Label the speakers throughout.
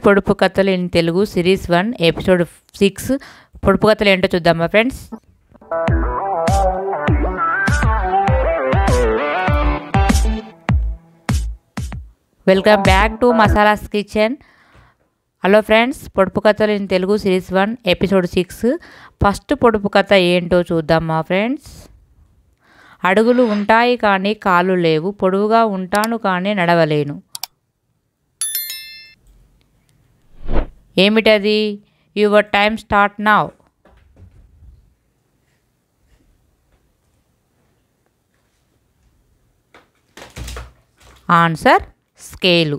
Speaker 1: పొడుపు కథలు in Telugu series 1 episode 6 పొడుపు కథలు ఏంటో చూద్దామా friends. Welcome back to masalas kitchen. Hello friends, పొడుపు కథలు in Telugu series 1 episode 6 first పొడుపు కథ ఏంటో చూద్దామా ఫ్రెండ్స్. అడుగులు ఉంటాయి కానీ కాళ్ళు లేవు, పొడవుగా ఉంటాను కానీ నడవలేను. ఏమిటది? Your time start now. Answer scale.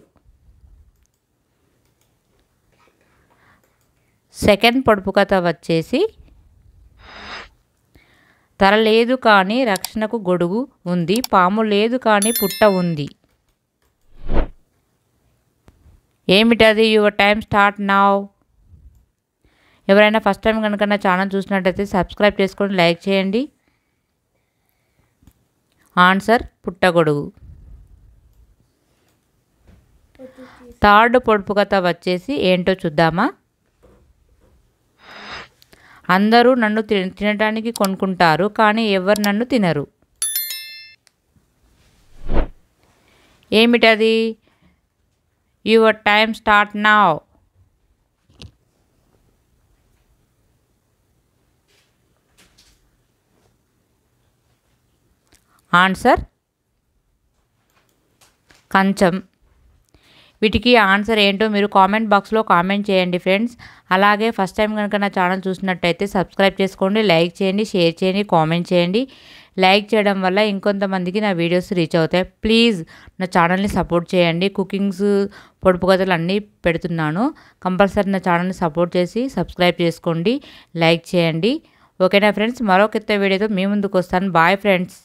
Speaker 1: Second పొడుపు కథ వచ్చేసి తల లేదు కానీ రక్షణకు గొడుగు ఉంది, పాము లేదు కానీ పుట్ట ఉంది. ఏమిటది? Your time start now. ఎవరైనా ఫస్ట్ టైం కనుక నా ఛానల్ చూసినట్టయితే సబ్స్క్రైబ్ చేసుకొని లైక్ చేయండి. ఆన్సర్ పుట్టగొడుగు. థర్డ్ పొడుపు కథ వచ్చేసి ఏంటో చూద్దామా. అందరూ నన్ను తినడానికి కొనుక్కుంటారు కానీ ఎవరు నన్ను తినరు. ఏమిటది? Your time start now. Answer కంచం. వీటికి ఆన్సర్ ఏంటో మీరు కామెంట్ బాక్స్లో కామెంట్ చేయండి ఫ్రెండ్స్. అలాగే ఫస్ట్ టైం కనుక నా ఛానల్ చూసినట్టయితే సబ్స్క్రైబ్ చేసుకోండి, లైక్ చేయండి, షేర్ చేయండి, కామెంట్ చేయండి. లైక్ చేయడం వల్ల ఇంకొంతమందికి నా వీడియోస్ రీచ్ అవుతాయి. ప్లీజ్ నా ఛానల్ని సపోర్ట్ చేయండి. కుకింగ్స్ పొడుపు కథలు అన్నీ పెడుతున్నాను. కంపల్సరీ నా ఛానల్ని సపోర్ట్ చేసి సబ్స్క్రైబ్ చేసుకోండి, లైక్ చేయండి. ఓకేనా ఫ్రెండ్స్, మరో కొత్త వీడియోతో మీ ముందుకు వస్తాను. Bye friends.